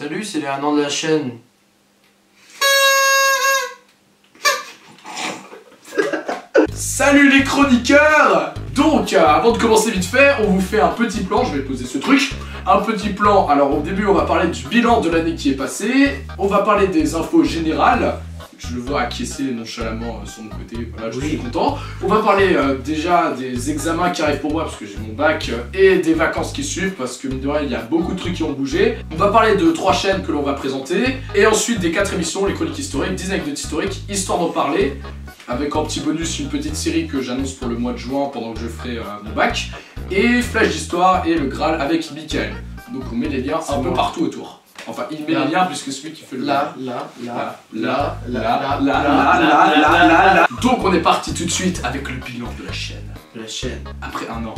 Salut, c'est les 1 an de la chaîne. Salut les chroniqueurs! Donc, avant de commencer vite fait, on vous fait un petit plan, je vais poser ce truc. Un petit plan, alors au début on va parler du bilan de l'année qui est passée. On va parler des infos générales. Je le vois acquiescer nonchalamment sur mon côté, voilà, je suis content. On va parler déjà des examens qui arrivent pour moi parce que j'ai mon bac et des vacances qui suivent parce que mine de rien il y a beaucoup de trucs qui ont bougé. On va parler de 3 chaînes que l'on va présenter et ensuite des 4 émissions, les chroniques historiques, 10 anecdotes historiques, histoire d'en parler. Avec en petit bonus une petite série que j'annonce pour le mois de juin pendant que je ferai mon bac. Et Flash d'Histoire et le Graal avec Mickaël. Donc on met les liens un peu partout autour. Enfin, il met les liens puisque celui qui fait le... Là. Donc on est parti tout de suite avec le bilan de la chaîne. Après un an.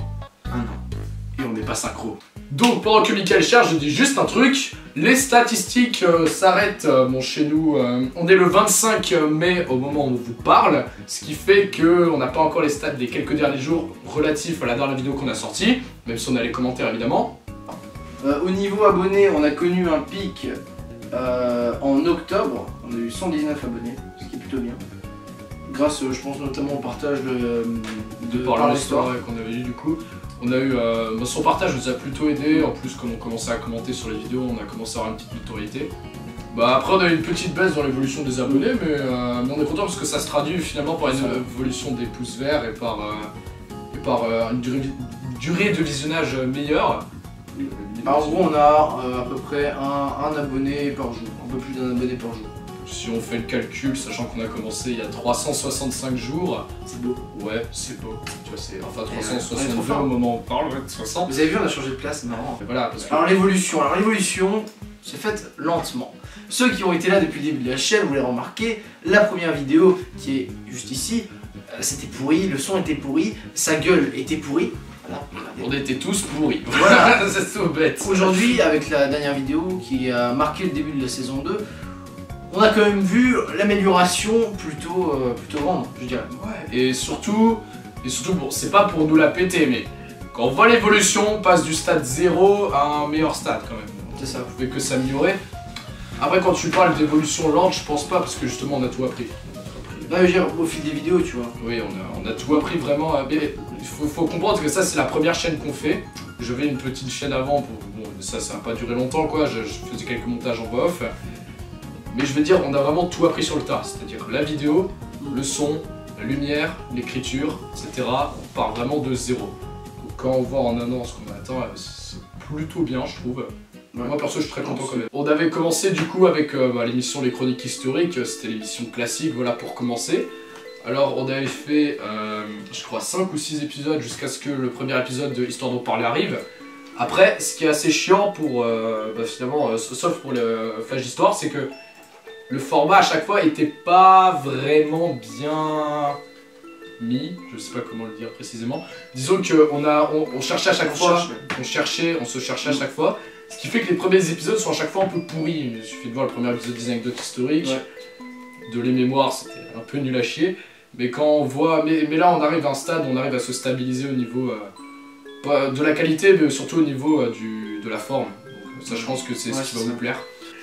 Et on n'est pas synchro. Donc pendant que Mickaël cherche, je dis juste un truc. Les statistiques s'arrêtent chez nous. On est le 25 mai au moment où on vous parle. Ce qui fait qu'on n'a pas encore les stats des quelques derniers jours relatifs à la dernière vidéo qu'on a sortie. Même si on a les commentaires évidemment. Au niveau abonnés, on a connu un pic en octobre. On a eu 119 abonnés, ce qui est plutôt bien. Grâce, je pense notamment au partage de par l'histoire qu'on avait eu du coup. On a eu son partage nous a plutôt aidé. En plus, comme on commençait à commenter sur les vidéos, on a commencé à avoir une petite notoriété. Bah après, on a eu une petite baisse dans l'évolution des abonnés, mais on est content parce que ça se traduit finalement par une évolution des pouces verts et par une durée de visionnage meilleure. En gros, on a à peu près un abonné par jour, un peu plus d'un abonné par jour. Si on fait le calcul, sachant qu'on a commencé il y a 365 jours, c'est beau. Ouais, c'est beau. Tu vois, c'est enfin 360 jours au moment où on parle, ouais, 60. Vous avez vu, on a changé de place, c'est marrant. Voilà, parce que... Alors l'évolution s'est faite lentement. Ceux qui ont été là depuis le début de la chaîne, vous l'avez remarqué, la première vidéo qui est juste ici, c'était pourri, le son était pourri, sa gueule était pourrie. Voilà. On était tous pourris. Voilà, c'est tout bête. Aujourd'hui, avec la dernière vidéo qui a marqué le début de la saison 2, on a quand même vu l'amélioration plutôt grande, je dirais. Ouais. Et surtout bon, c'est pas pour nous la péter, mais quand on voit l'évolution, on passe du stade 0 à un meilleur stade quand même. C'est ça. Vous pouvez que s'améliorer. Après, quand tu parles d'évolution lente, je pense pas, parce que justement on a tout appris. Non, je veux dire, au fil des vidéos, tu vois. Oui, on a tout appris vraiment. Mais il faut comprendre que ça, c'est la première chaîne qu'on fait. J'avais une petite chaîne avant, bon, ça n'a pas duré longtemps, quoi. Je faisais quelques montages en voix off. Mais je veux dire, on a vraiment tout appris sur le tas. C'est-à-dire la vidéo, le son, la lumière, l'écriture, etc. On part vraiment de zéro. Donc quand on voit en un an ce qu'on attend, c'est plutôt bien, je trouve. Ouais. Moi perso je suis très content quand même. On avait commencé du coup avec l'émission Les Chroniques Historiques, c'était l'émission classique, voilà, pour commencer. Alors on avait fait je crois 5 ou 6 épisodes jusqu'à ce que le premier épisode de Histoire d'en parler arrive. Après, ce qui est assez chiant pour finalement, sauf pour le Flash d'Histoire, c'est que le format à chaque fois était pas vraiment bien mis, je sais pas comment le dire précisément. Disons qu'on cherchait à chaque fois, on se cherchait à chaque fois. Ce qui fait que les premiers épisodes sont à chaque fois un peu pourris. Il suffit de voir le premier épisode des anecdotes historiques, de les mémoires, c'était un peu nul à chier. Mais quand on voit, mais là on arrive à un stade, on arrive à se stabiliser au niveau de la qualité, mais surtout au niveau de la forme. Donc ça, je pense que c'est ce qui va vous plaire.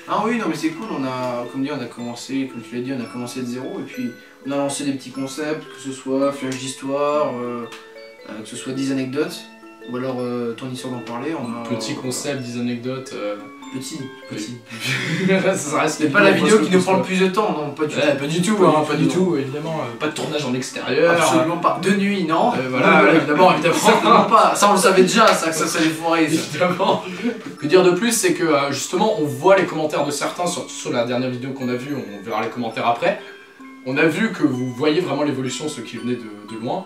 Ah oui, non mais c'est cool, comme dit, on a commencé, comme tu l'as dit, on a commencé de zéro et puis on a lancé des petits concepts, que ce soit Flash d'Histoire, que ce soit 10 anecdotes. Ou alors ton histoire d'en parler, on a... Petit concept, 10 anecdotes... Petit. Ça reste pas la vidéo qui nous prend le plus de temps, non, pas du tout. Pas du tout, pas du tout, évidemment. Pas de tournage en extérieur. Absolument pas. De nuit, non. Voilà, évidemment. Certainement pas. Ça on le savait déjà, ça allait foirer. Évidemment. Que dire de plus, c'est que justement, on voit les commentaires de certains, surtout sur la dernière vidéo qu'on a vue, on verra les commentaires après. On a vu que vous voyez vraiment l'évolution, ceux qui venaient de loin.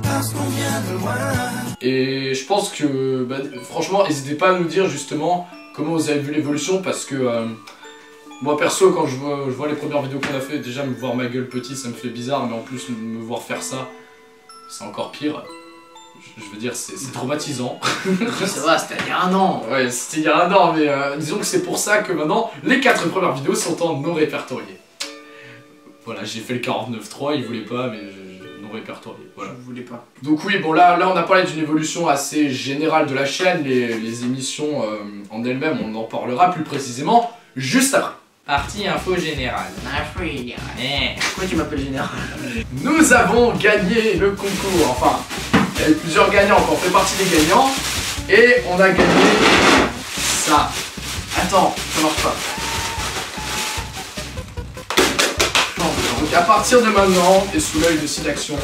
Et je pense que, franchement, n'hésitez pas à nous dire justement comment vous avez vu l'évolution, parce que moi perso, quand je vois les premières vidéos qu'on a fait, déjà me voir ma gueule petite, ça me fait bizarre, mais en plus me voir faire ça, c'est encore pire. Je veux dire, c'est traumatisant. Ça va, c'était il y a un an. Ouais, c'était il y a un an, mais disons que c'est pour ça que maintenant, les 4 premières vidéos sont en non répertoriées. Voilà, j'ai fait le 49.3, il voulait pas, mais non répertorié. Voilà. Je voulais pas. Donc oui, bon là on a parlé d'une évolution assez générale de la chaîne, les émissions en elles-mêmes, on en parlera plus précisément. juste après. Partie info générale. Pourquoi tu m'appelles général? Nous avons gagné le concours, enfin, il y a eu plusieurs gagnants, on fait partie des gagnants, et on a gagné ça. Attends, ça marche pas. Donc à partir de maintenant, et sous l'œil de Sidaction,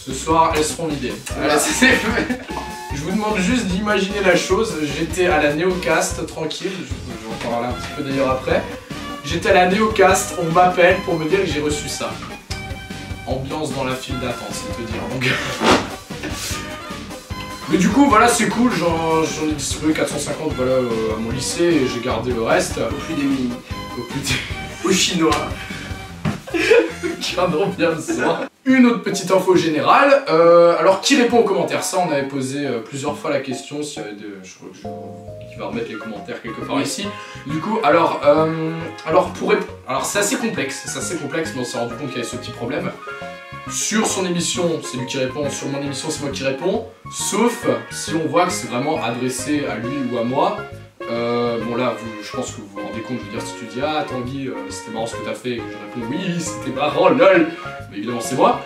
ce soir, elles seront vidées. Voilà, je vous demande juste d'imaginer la chose. J'étais à la Néocast, tranquille, je vais en parler un petit peu d'ailleurs après. J'étais à la Néocast, on m'appelle pour me dire que j'ai reçu ça. Ambiance dans la file d'attente, c'est te dire. Donc... Mais du coup, voilà, c'est cool, j'en ai distribué 450 voilà, à mon lycée et j'ai gardé le reste. Au plus démunis. Au plus Aux Chinois. qui viendront bien le soir. Une autre petite info générale, alors qui répond aux commentaires? Ça on avait posé plusieurs fois la question, s'il y avait je crois que qui va remettre les commentaires quelque part ici. Du coup, alors c'est assez complexe, mais on s'est rendu compte qu'il y avait ce petit problème. Sur son émission, c'est lui qui répond, sur mon émission, c'est moi qui réponds, sauf si on voit que c'est vraiment adressé à lui ou à moi. Bon là, je pense que vous vous rendez compte, je veux dire, si tu dis « Ah Tanguy, c'était marrant ce que t'as fait » et que je réponds « Oui, c'était marrant, lol !» Mais évidemment, c'est moi.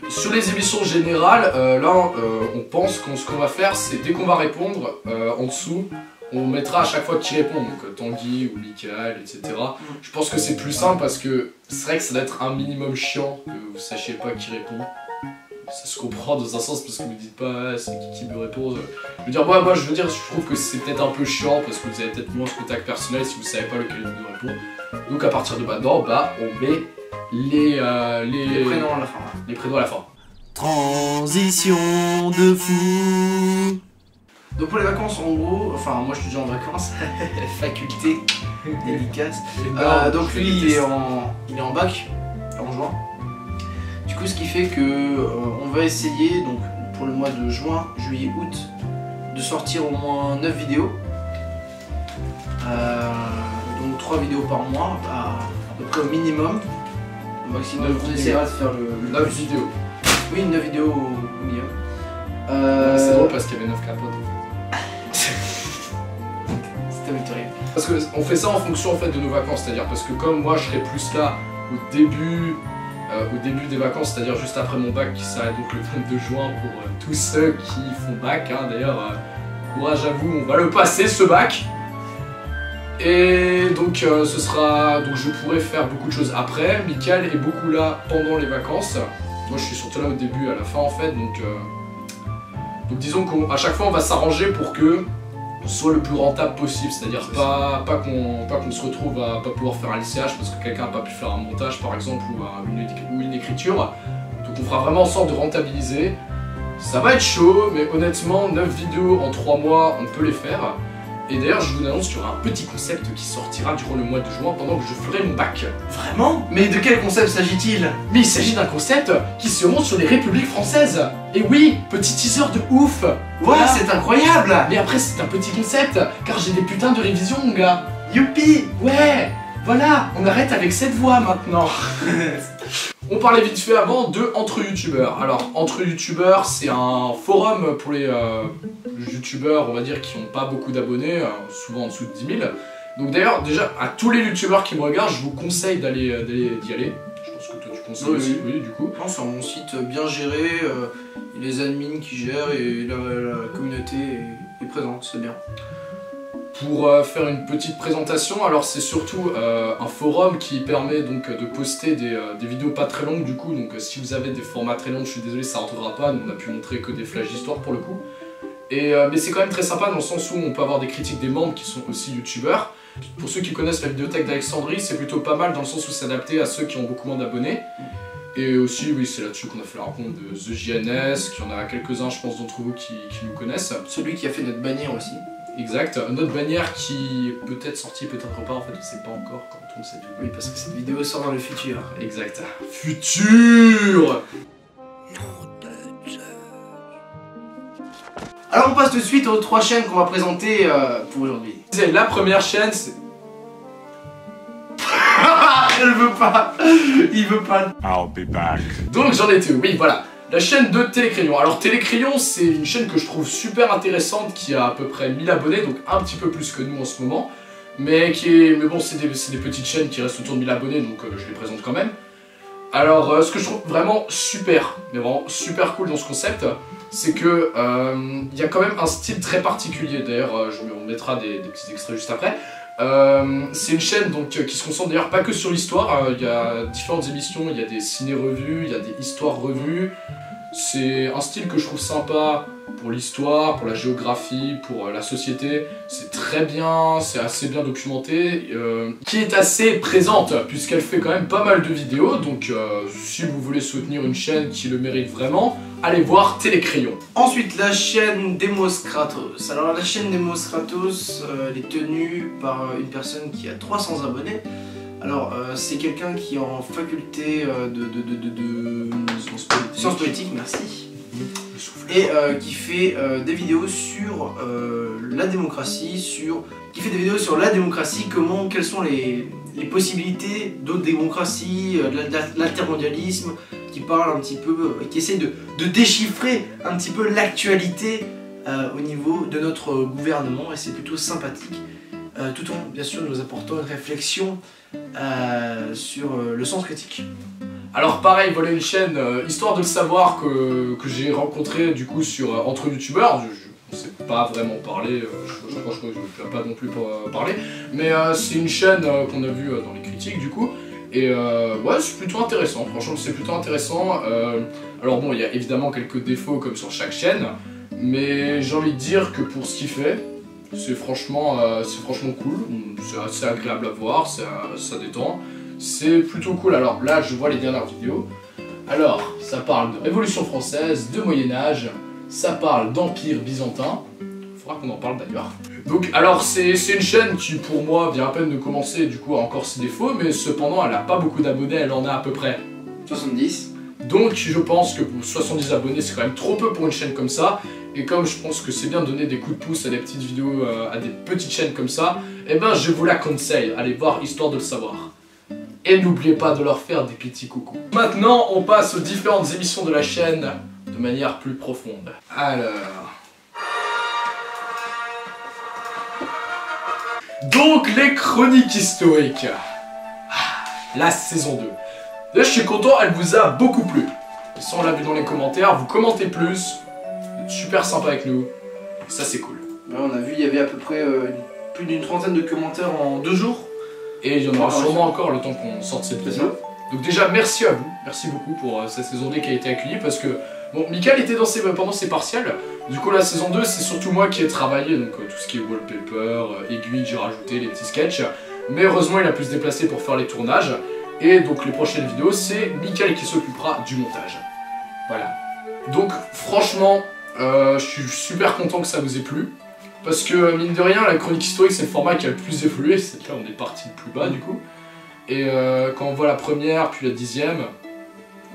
Sur les émissions générales, là, on pense que ce qu'on va faire, c'est dès qu'on va répondre, en dessous, on mettra à chaque fois qui répond, donc Tanguy ou Michael, etc. Je pense que c'est plus simple parce que c'est vrai que ça doit être un minimum chiant que vous sachiez pas qui répond. Ça se comprend dans un sens parce que vous dites pas c'est qui me répond. Je veux dire, moi je veux dire, je trouve que c'est peut-être un peu chiant parce que vous avez peut-être moins ce contact personnel si vous savez pas lequel nous répond. Donc à partir de maintenant, on met les prénoms à la fin. Les prénoms à la fin. Transition de fou. Donc pour les vacances en gros, enfin moi je suis déjà en vacances, faculté, dédicace. Donc lui il est en bac, en juin. Du coup ce qui fait que on va essayer donc pour le mois de juin, juillet, août de sortir au moins 9 vidéos. Donc 3 vidéos par mois, à peu près au minimum. Au maximum on essaiera de faire le 9 vidéos. Oui, 9 vidéos au minimum. C'est drôle parce qu'il y avait 9 capotes. C'était terrible. Parce qu'on fait ça en fonction en fait de nos vacances, c'est-à-dire parce que comme moi je serai plus là au début des vacances, c'est-à-dire juste après mon bac qui s'arrête donc le 22 juin pour tous ceux qui font bac, hein. D'ailleurs courage à vous, on va le passer ce bac. Et donc ce sera, donc je pourrai faire beaucoup de choses après. Michael est beaucoup là pendant les vacances. Moi je suis surtout là au début, à la fin en fait, donc disons qu'à chaque fois on va s'arranger pour que ce soit le plus rentable possible, c'est-à-dire pas qu'on se retrouve à pas pouvoir faire un LCH parce que quelqu'un n'a pas pu faire un montage par exemple ou une écriture. Donc on fera vraiment en sorte de rentabiliser. Ça va être chaud, mais honnêtement 9 vidéos en 3 mois on peut les faire. Et d'ailleurs je vous annonce qu'il y aura un petit concept qui sortira durant le mois de juin pendant que je ferai mon bac. Vraiment? Mais de quel concept s'agit-il? Mais il s'agit d'un concept qui se monte sur les républiques françaises. Et oui, petit teaser de ouf. Voilà, c'est incroyable. Mais après c'est un petit concept, car j'ai des putains de révisions mon gars. Youpi. Ouais, voilà, on arrête avec cette voix maintenant. On parlait vite fait avant de Entre Youtubeurs. Alors, Entre Youtubeurs, c'est un forum pour les youtubeurs, on va dire, qui n'ont pas beaucoup d'abonnés, souvent en dessous de 10 000. Donc d'ailleurs, déjà, à tous les youtubeurs qui me regardent, je vous conseille d'y aller. Je pense que toi tu conseilles aussi, oui, du coup. Non, c'est un bon site bien géré, les admins qui gèrent et la communauté est présente, c'est bien. Pour faire une petite présentation, alors c'est surtout un forum qui permet donc de poster des vidéos pas très longues du coup, donc si vous avez des formats très longs, je suis désolé, ça ne rentrera pas, nous on a pu montrer que des flashs d'histoire pour le coup. Mais c'est quand même très sympa dans le sens où on peut avoir des critiques des membres qui sont aussi youtubeurs. Pour ceux qui connaissent la vidéothèque d'Alexandrie, c'est plutôt pas mal dans le sens où c'est adapté à ceux qui ont beaucoup moins d'abonnés. Et aussi, oui, c'est là-dessus qu'on a fait la rencontre de The JNS, qu'il y en a quelques-uns, je pense, d'entre vous qui nous connaissent. Celui qui a fait notre bannière aussi. Exact, notre bannière qui est peut-être sortie, peut-être pas, en fait, on sait pas encore quand on tourne cette vidéo. Oui, parce que cette vidéo sort dans le futur. Exact. Futur. Alors on passe tout de suite aux 3 chaînes qu'on va présenter pour aujourd'hui. La première chaîne, c'est... Elle veut pas. Il veut pas. I'll be back. Donc j'en étais où? Oui, voilà. La chaîne de Télécrayon. Alors Télécrayon, c'est une chaîne que je trouve super intéressante, qui a à peu près 1000 abonnés, donc un petit peu plus que nous en ce moment. Mais bon, c'est des petites chaînes qui restent autour de 1000 abonnés, donc je les présente quand même. Alors, ce que je trouve vraiment super, mais vraiment super cool dans ce concept, c'est que il y a quand même un style très particulier. D'ailleurs, on mettra des petits extraits juste après. C'est une chaîne donc, qui se concentre d'ailleurs pas que sur l'histoire. Il y a différentes émissions, il y a des ciné-revues, il y a des histoires-revues. C'est un style que je trouve sympa pour l'histoire, pour la géographie, pour la société. C'est très bien, c'est assez bien documenté, qui est assez présente puisqu'elle fait quand même pas mal de vidéos. Donc si vous voulez soutenir une chaîne qui le mérite vraiment, allez voir Télécrayon. Ensuite, la chaîne Demos Kratos. Alors la chaîne Demos Kratos, elle est tenue par une personne qui a 300 abonnés. Alors c'est quelqu'un qui est en faculté de sciences politiques, merci. Et qui fait des vidéos sur la démocratie, qui fait des vidéos sur la démocratie, quelles sont les possibilités d'autres démocraties, l'altermondialisme, qui parle un petit peu, qui essaie de déchiffrer un petit peu l'actualité au niveau de notre gouvernement, et c'est plutôt sympathique, tout en bien sûr nous apportant une réflexion sur le sens critique. Alors pareil, voilà une chaîne, histoire de le savoir, que j'ai rencontré du coup sur entre youtubeurs. Je ne sais pas vraiment parler, je crois que je ne peux pas non plus parler, mais c'est une chaîne qu'on a vue dans les critiques du coup, et ouais, c'est plutôt intéressant, franchement c'est plutôt intéressant. Alors bon, il y a évidemment quelques défauts comme sur chaque chaîne, mais j'ai envie de dire que pour ce qu'il fait, c'est franchement cool, c'est assez agréable à voir, ça détend. C'est plutôt cool. Alors là, je vois les dernières vidéos. Alors, ça parle de Révolution française, de Moyen-Âge, ça parle d'Empire byzantin. Il faudra qu'on en parle d'ailleurs. Donc, alors, c'est une chaîne qui, pour moi, vient à peine de commencer, du coup, a encore ses défauts, mais cependant, elle n'a pas beaucoup d'abonnés, elle en a à peu près 70. Donc, je pense que pour 70 abonnés, c'est quand même trop peu pour une chaîne comme ça. Et comme je pense que c'est bien de donner des coups de pouce à des petites vidéos, à des petites chaînes comme ça, eh ben, je vous la conseille. Allez voir, histoire de le savoir. Et n'oubliez pas de leur faire des petits coucous. Maintenant, on passe aux différentes émissions de la chaîne de manière plus profonde. Alors... Donc, les chroniques historiques. La saison 2. Là, je suis content, elle vous a beaucoup plu. Et ça, on l'a vu dans les commentaires, vous commentez plus. Vous êtes super sympa avec nous. Et ça, c'est cool. Ouais, on a vu, il y avait à peu près plus d'une trentaine de commentaires en 2 jours. Et il y en aura sûrement encore le temps qu'on sorte cette vidéo. Donc déjà, merci à vous. Merci beaucoup pour cette saison 2 qui a été accueillie. Parce que, bon, Mickaël était pendant ses partiels. Du coup, la saison 2, c'est surtout moi qui ai travaillé. Donc tout ce qui est wallpaper, aiguille, j'ai rajouté les petits sketchs. Mais heureusement, il a pu se déplacer pour faire les tournages. Et donc les prochaines vidéos, c'est Mickaël qui s'occupera du montage. Voilà. Donc franchement, je suis super content que ça vous ait plu. Parce que, mine de rien, la chronique historique, c'est le format qui a le plus évolué. C'est là, on est parti de plus bas, du coup. Et quand on voit la première, puis la 10e,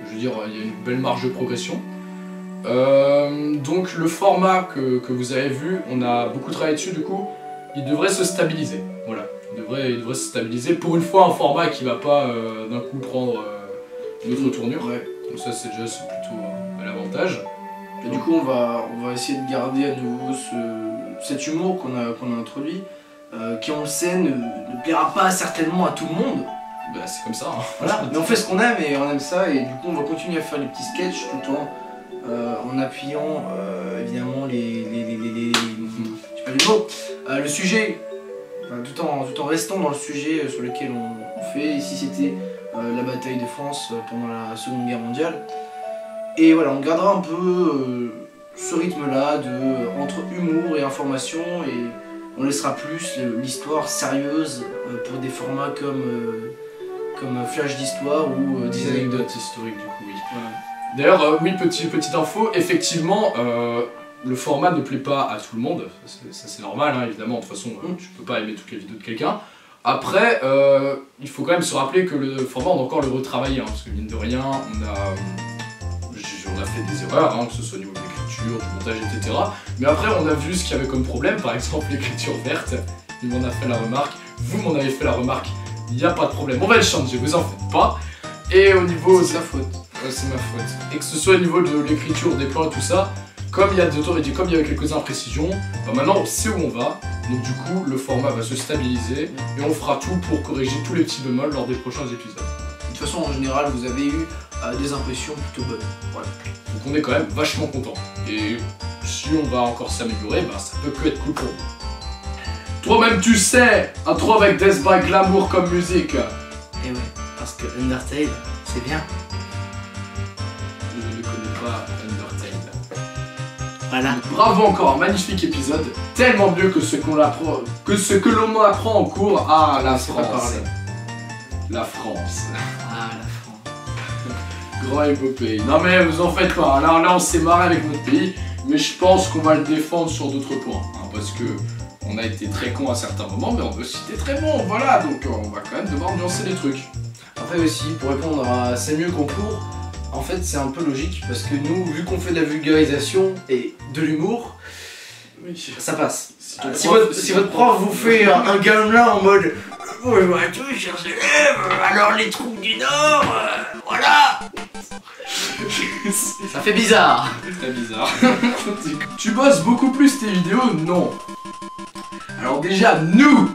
je veux dire, il y a une belle marge de progression. Donc, le format que vous avez vu, on a beaucoup travaillé dessus, du coup, il devrait se stabiliser. Voilà, il devrait se stabiliser. Pour une fois, un format qui va pas, d'un coup, prendre une autre tournure. Ouais. Donc ça, c'est plutôt un avantage. Et du coup, on va essayer de garder à nouveau cet humour qu'on a introduit, qui on le sait ne plaira pas certainement à tout le monde. Bah c'est comme ça. Hein. Voilà. Mais on fait ce qu'on aime et on aime ça, et du coup on va continuer à faire les petits sketchs tout en appuyant évidemment je sais pas du mot, le sujet, tout en restant dans le sujet sur lequel on fait. Ici c'était la bataille de France pendant la Seconde Guerre mondiale. Et voilà, on gardera un peu ce rythme-là entre humour et information, et on laissera plus l'histoire sérieuse pour des formats comme Flash d'histoire ou 10 anecdotes historiques du coup, oui. Voilà. D'ailleurs, oui, petite info, effectivement, le format ne plaît pas à tout le monde, ça c'est normal, hein, évidemment, de toute façon, tu peux pas aimer toutes les vidéos de quelqu'un. Après, il faut quand même se rappeler que le format, on doit encore le retravailler, hein, parce que mine de rien, on a fait des erreurs, hein, que ce soit au niveau de l'écriture, du montage, etc. Mais après, on a vu ce qu'il y avait comme problème, par exemple l'écriture verte. Il m'en a fait la remarque, vous m'en avez fait la remarque, il n'y a pas de problème. On va le changer, vous en faites pas. Et au niveau... C'est sa faute. Ouais, c'est ma faute. Et que ce soit au niveau de l'écriture, des plans et tout ça, comme il y a quelques imprécisions, bah maintenant on sait où on va. Donc du coup, le format va se stabiliser et on fera tout pour corriger tous les petits bémols lors des prochains épisodes. De toute façon, en général, vous avez eu des impressions plutôt bonnes. Voilà. Donc on est quand même vachement content. Et si on va encore s'améliorer, bah ça peut que être cool pour vous. Toi-même tu sais, intro avec Death by Glamour comme musique. Et ouais, parce que Undertale, c'est bien. Je ne connais pas Undertale. Voilà. Bravo encore, un magnifique épisode, tellement mieux que ce que l'on apprend en cours. Ah, la C'est pas France. parler. La France. Ah, la France. Grand et beau pays. Non mais vous en faites pas, là on s'est marré avec notre pays, mais je pense qu'on va le défendre sur d'autres points. Hein, parce que on a été très con à certains moments, mais on a aussi été très bon, voilà, donc on va quand même devoir nuancer les trucs. Après aussi, pour répondre à c'est mieux qu'en cours, en fait c'est un peu logique parce que nous, vu qu'on fait de la vulgarisation et de l'humour, ça passe. Si votre prof vous fait un gamelin en mode bonjour à tous, chers élèves, alors les troupes du Nord, voilà. Ça fait bizarre. Très bizarre. Tu bosses beaucoup plus tes vidéos? Non. Alors déjà, nous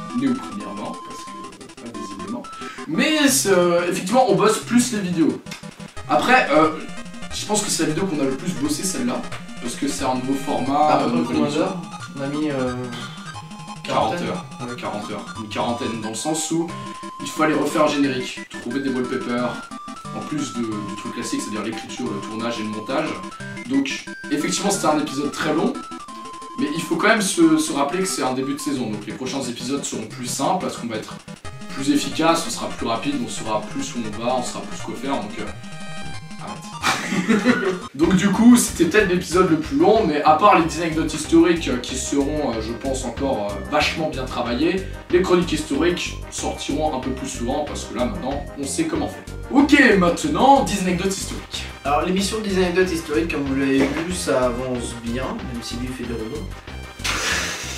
premièrement, parce que pas visiblement, mais effectivement on bosse plus les vidéos. Après, je pense que c'est la vidéo qu'on a le plus bossé, celle-là, parce que c'est un nouveau format, À peu près combien d'heures? On a mis 40 heures. 40 heures, une quarantaine, dans le sens où il fallait refaire un générique, trouver des wallpapers, en plus du truc classique, c'est-à-dire l'écriture, le tournage et le montage. Donc effectivement c'était un épisode très long, mais il faut quand même se rappeler que c'est un début de saison, donc les prochains épisodes seront plus simples parce qu'on va être plus efficace, on sera plus rapide, on saura plus où on va, on saura plus quoi faire, donc arrête. Donc du coup c'était peut-être l'épisode le plus long, mais à part les anecdotes historiques qui seront je pense encore vachement bien travaillées, les chroniques historiques sortiront un peu plus souvent parce que là maintenant on sait comment faire. Ok, maintenant 10 anecdotes historiques. Alors l'émission des anecdotes historiques, comme vous l'avez vu, ça avance bien, même si lui fait des rebonds.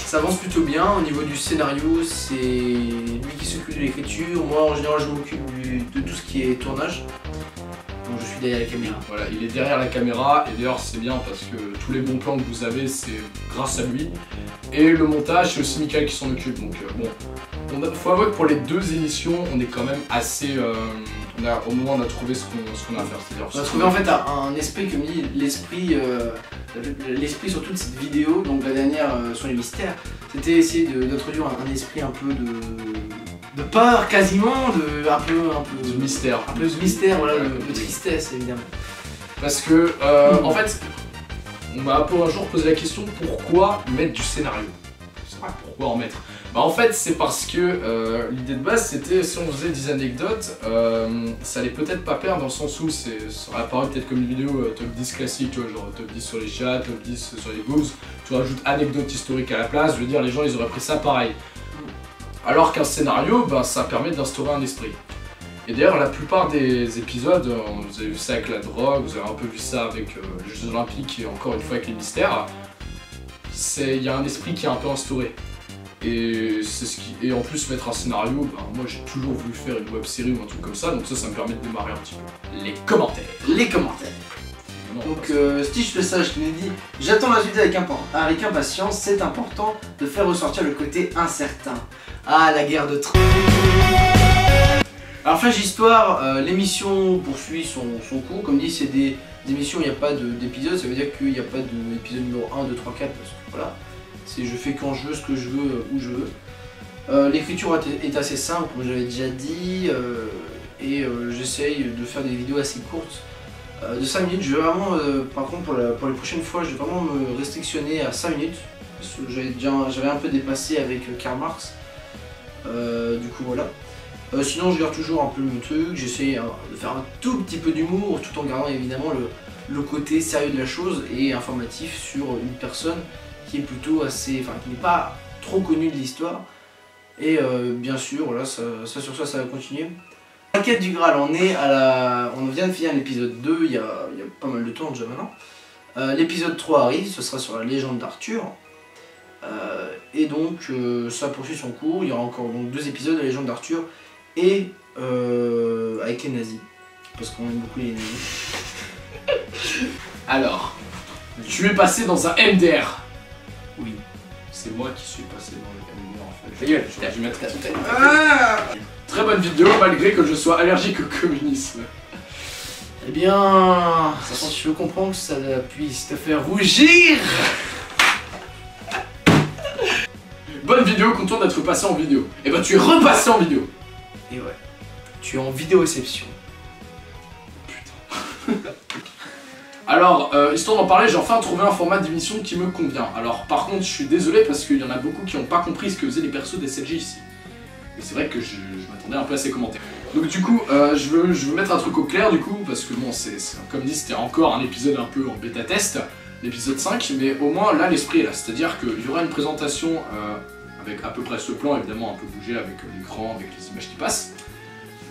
Ça avance plutôt bien, au niveau du scénario, c'est lui qui s'occupe de l'écriture, moi en général je m'occupe de tout ce qui est tournage. Donc je suis derrière la caméra. Voilà, il est derrière la caméra et d'ailleurs c'est bien parce que tous les bons plans que vous avez c'est grâce à lui. Et le montage c'est aussi Mickaël qui s'en occupe, donc bon. Faut avouer que pour les deux émissions on est quand même assez... au moment on a trouvé ce qu'on a à faire, c'est-à-dire... On a trouvé en fait un esprit, comme dit, l'esprit sur toute cette vidéo, donc la dernière sur les mystères, c'était essayer d'introduire un esprit un peu de peur quasiment, un peu de mystère. Un peu de mystère, voilà, de tristesse évidemment. Parce que, en fait, on m'a un jour posé la question pourquoi mettre du scénario? C'est vrai, pourquoi en mettre? Bah en fait c'est parce que l'idée de base c'était si on faisait 10 anecdotes, ça allait peut-être pas perdre dans le sens où ça aurait apparu peut-être comme une vidéo top 10 classique, tu vois, genre top 10 sur les chats, top 10 sur les boobs, tu rajoutes anecdotes historiques à la place, je veux dire les gens ils auraient pris ça pareil. Alors qu'un scénario, bah, ça permet d'instaurer un esprit. Et d'ailleurs la plupart des épisodes, vous avez vu ça avec la drogue, vous avez un peu vu ça avec les Jeux Olympiques et encore une fois avec les mystères, il y a un esprit qui est un peu instauré. Et en plus mettre un scénario, ben, moi j'ai toujours voulu faire une web série ou un truc comme ça, donc ça me permet de démarrer un petit peu. Les commentaires. Non, donc Stitch le sage qui nous dit « J'attends la suite avec impatience, c'est important de faire ressortir le côté incertain. » Ah, la guerre de Troie. Alors Flash Histoire, l'émission poursuit son cours, comme dit c'est des émissions où il n'y a pas d'épisode, ça veut dire qu'il n'y a pas d'épisode numéro 1, 2, 3, 4, parce que voilà. C'est je fais quand je veux, ce que je veux, où je veux. L'écriture est assez simple, comme j'avais déjà dit, et j'essaye de faire des vidéos assez courtes, de 5 minutes. Je vais vraiment, par contre pour les prochaines fois, je vais vraiment me restrictionner à 5 minutes, parce que j'avais un peu dépassé avec Karl Marx, du coup voilà. Sinon je garde toujours un peu le même truc, j'essaie de faire un tout petit peu d'humour, tout en gardant évidemment le côté sérieux de la chose et informatif sur une personne qui est plutôt assez, enfin qui n'est pas trop connue de l'histoire. Et bien sûr, voilà, ça va continuer. La quête du Graal, on vient de finir l'épisode 2, il y a pas mal de temps déjà maintenant. L'épisode 3 arrive, ce sera sur la légende d'Arthur. Et donc ça poursuit son cours, il y aura encore donc 2 épisodes de la légende d'Arthur et avec les nazis. parce qu'on aime beaucoup les nazis. Alors, tu es passé dans un MDR. Oui. C'est moi qui suis passé dans le MDR en fait. Ta gueule. J'aurais dû mettre Ah très bonne vidéo malgré que je sois allergique au communisme. Eh bien, je comprends que ça puisse te faire rougir. Bonne vidéo, content d'être passé en vidéo. Et bah tu es repassé en vidéo. Et ouais, tu es en vidéoception. Alors, histoire d'en parler, j'ai enfin trouvé un format d'émission qui me convient. Alors par contre, je suis désolé parce qu'il y en a beaucoup qui n'ont pas compris ce que faisaient les persos des SLG ici. Et c'est vrai que je m'attendais un peu à ces commentaires. Donc du coup, je veux mettre un truc au clair du coup, parce que bon, comme dit, c'était encore un épisode un peu en bêta-test, l'épisode 5, mais au moins là, l'esprit est là. C'est-à-dire qu'il y aura une présentation avec à peu près ce plan, évidemment un peu bougé avec l'écran, avec les images qui passent.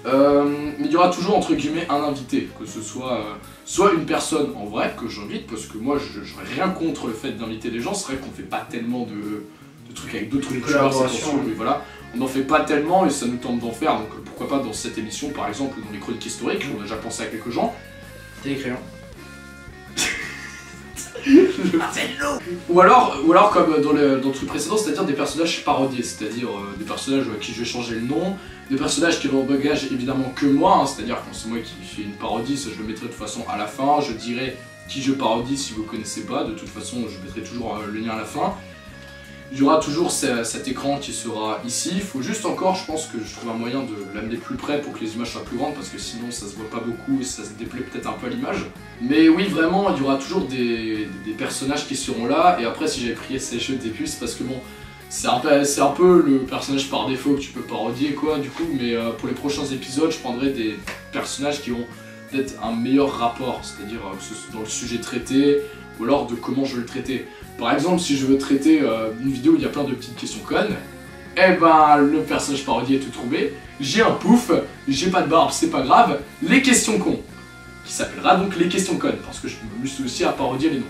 Mais il y aura toujours entre guillemets un invité, que ce soit soit une personne en vrai que j'invite, parce que moi j'aurais rien contre le fait d'inviter des gens, c'est vrai qu'on fait pas tellement de trucs avec d'autres collaborations, mais voilà, on n'en fait pas tellement et ça nous tente d'en faire, donc pourquoi pas dans cette émission par exemple, dans les chroniques historiques, on a déjà pensé à quelques gens. T'es écrivain. Ou alors comme dans le truc précédent, c'est-à-dire des personnages parodiés, c'est-à-dire des personnages à qui je vais changer le nom, des personnages qui n'ont bagage évidemment que moi, hein, c'est-à-dire quand c'est moi qui fais une parodie, ça je le mettrai de toute façon à la fin, je dirai qui je parodie si vous connaissez pas, de toute façon je mettrai toujours le lien à la fin. Il y aura toujours cet écran qui sera ici, il faut juste encore, je pense que je trouve un moyen de l'amener plus près pour que les images soient plus grandes, parce que sinon ça se voit pas beaucoup et ça se déplaît peut-être un peu à l'image. Mais oui, vraiment, il y aura toujours des personnages qui seront là, et après si j'avais pris SLG au début, c'est parce que bon, c'est un peu le personnage par défaut que tu peux parodier quoi, du coup, mais pour les prochains épisodes, je prendrai des personnages qui ont peut-être un meilleur rapport, c'est-à-dire dans le sujet traité, ou alors de comment je vais le traiter. Par exemple, si je veux traiter une vidéo où il y a plein de petites questions connes, eh ben le personnage parodié est tout trouvé, j'ai un pouf, j'ai pas de barbe, c'est pas grave, les questions cons, qui s'appellera donc les questions connes, parce que je m'amuse aussi à parodier les noms.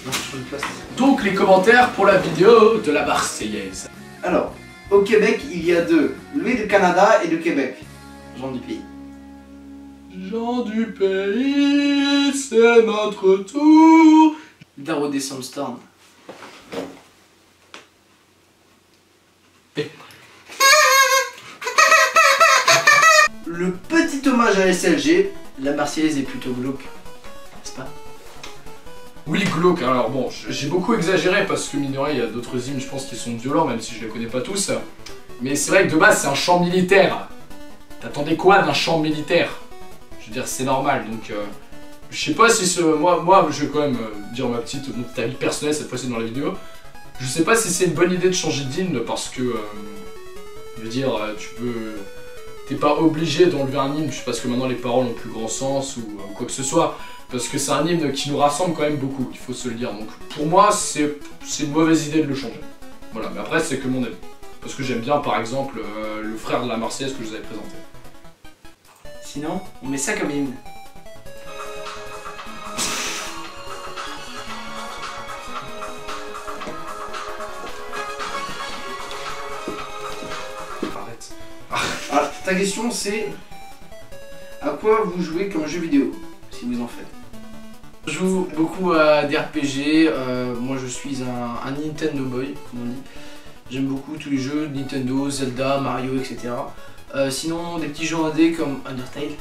Non, sur une place. Donc les commentaires pour la vidéo de la Marseillaise. Alors, au Québec, il y a deux. Lui de Canada et de Québec. Gens du pays. Gens du pays, c'est notre tour. Darrow Sandstorm. Le petit hommage à SLG, la Marseillaise est plutôt glauque, n'est-ce pas? Oui, glauque, alors bon, j'ai beaucoup exagéré parce que mine de rien, il y a d'autres hymnes, je pense, qui sont violents, même si je les connais pas tous. Mais c'est vrai que de base, c'est un chant militaire. T'attendais quoi d'un chant militaire? Je veux dire, c'est normal, donc... je sais pas si moi, je vais quand même dire ma petite avis personnelle cette fois-ci dans la vidéo. Je sais pas si c'est une bonne idée de changer d'hymne parce que... je veux dire, t'es pas obligé d'enlever un hymne parce que maintenant les paroles ont plus grand sens ou quoi que ce soit. Parce que c'est un hymne qui nous rassemble quand même beaucoup, il faut se le dire. Donc pour moi, c'est une mauvaise idée de le changer. Voilà, mais après c'est que mon avis. Parce que j'aime bien par exemple le frère de la Marseillaise que je vous avais présenté. Sinon, on met ça comme hymne. Arrête. Ah, ta question c'est à quoi vous jouez comme jeu vidéo, si vous en faites? Je joue beaucoup à des RPG, moi je suis un Nintendo boy, comme on dit. J'aime beaucoup tous les jeux, Nintendo, Zelda, Mario, etc. Sinon des petits jeux indés comme Undertale.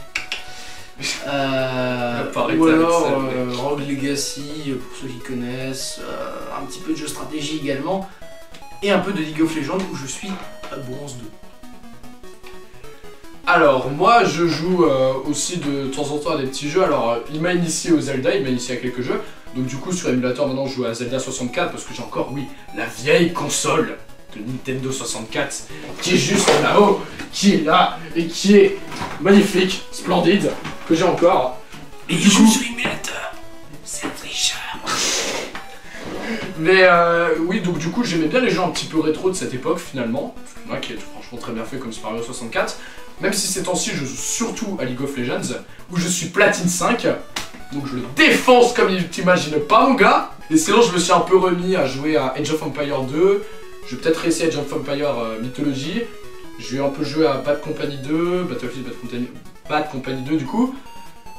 Ou alors Rogue Legacy pour ceux qui connaissent, un petit peu de jeu stratégie également, et un peu de League of Legends où je suis à bronze 2. Alors moi je joue aussi de temps en temps à des petits jeux, alors il m'a initié au Zelda, il m'a initié à quelques jeux, donc du coup sur émulateur maintenant je joue à Zelda 64 parce que j'ai encore, oui, la vieille console de Nintendo 64 qui est juste là-haut, qui est là et qui est magnifique, splendide, que j'ai encore. Et il joue sur émulateur. C'est un tricheur. Mais oui, donc du coup j'aimais bien les jeux un petit peu rétro de cette époque finalement, moi qui est franchement très bien fait comme Super Mario 64. Même si ces temps-ci je joue surtout à League of Legends, où je suis platine 5, donc je le défonce comme tu t'imagines pas mon gars. Et sinon je me suis un peu remis à jouer à Age of Empires 2, je vais peut-être réessayer Age of Empires Mythology, je vais un peu jouer à Bad Company 2, Battlefield Bad Company 2 du coup.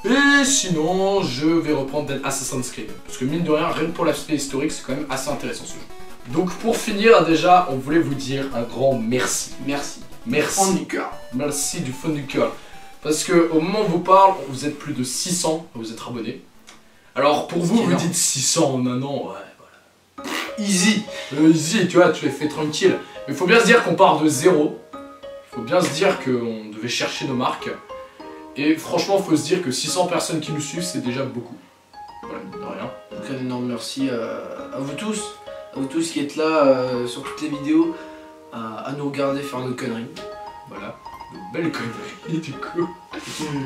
Et sinon, je vais reprendre Assassin's Creed. Parce que mine de rien, rien que pour l'aspect historique, c'est quand même assez intéressant ce jeu. Donc pour finir, déjà, on voulait vous dire un grand merci. Merci. Merci. Fond du cœur. Merci du fond du cœur. Parce que au moment où on vous parle, vous êtes plus de 600 à vous être abonnés. Alors pour vous, vous dites 600 maintenant, ouais, voilà. Easy. Easy, tu vois, tu les fais tranquille. Mais il faut bien se dire qu'on part de zéro. Il faut bien se dire qu'on devait chercher nos marques. Et franchement, il faut se dire que 600 personnes qui nous suivent, c'est déjà beaucoup. Voilà, de rien. Donc un énorme merci à vous tous qui êtes là sur toutes les vidéos, à nous regarder faire nos conneries. Voilà, de belles conneries du coup.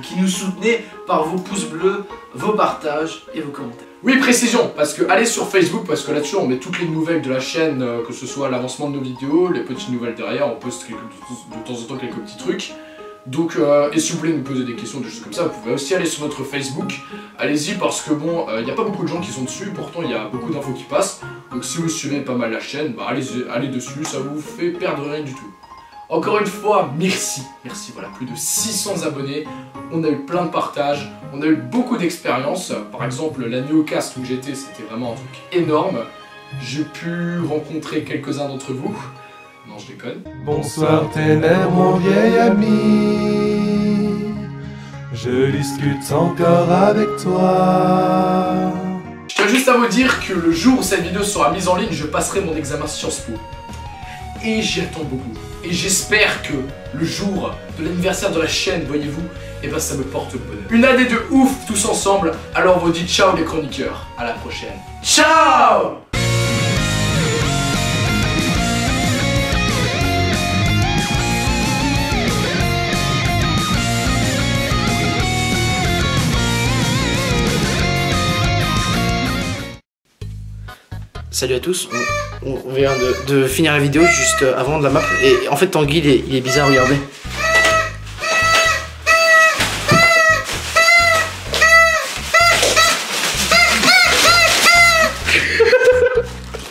Qui nous soutenez par vos pouces bleus, vos partages et vos commentaires. Oui, précision, parce que allez sur Facebook, parce que là-dessus on met toutes les nouvelles de la chaîne, que ce soit l'avancement de nos vidéos, les petites nouvelles derrière, on poste de temps en temps quelques petits trucs. Donc, et si vous voulez nous poser des questions, des choses comme ça, vous pouvez aussi aller sur notre Facebook. Allez-y parce que bon, il n'y a pas beaucoup de gens qui sont dessus, pourtant il y a beaucoup d'infos qui passent. Donc si vous suivez pas mal la chaîne, bah allez dessus, ça vous fait perdre rien du tout. Encore une fois, merci, voilà, plus de 600 abonnés, on a eu plein de partages, on a eu beaucoup d'expériences. Par exemple, la Neocast où j'étais, c'était vraiment un truc énorme. J'ai pu rencontrer quelques-uns d'entre vous. Non, je déconne. Bonsoir ténèbres, mon vieil ami. Je discute encore avec toi. Je tiens juste à vous dire que le jour où cette vidéo sera mise en ligne, je passerai mon examen Sciences Po. Et j'y attends beaucoup. Et j'espère que le jour de l'anniversaire de la chaîne, voyez-vous, et ben ça me porte bonheur. Une année de ouf tous ensemble, alors on vous dit ciao les chroniqueurs. À la prochaine. Ciao! Salut à tous, on vient de finir la vidéo juste avant de la map et en fait Tanguy il est bizarre, regardez.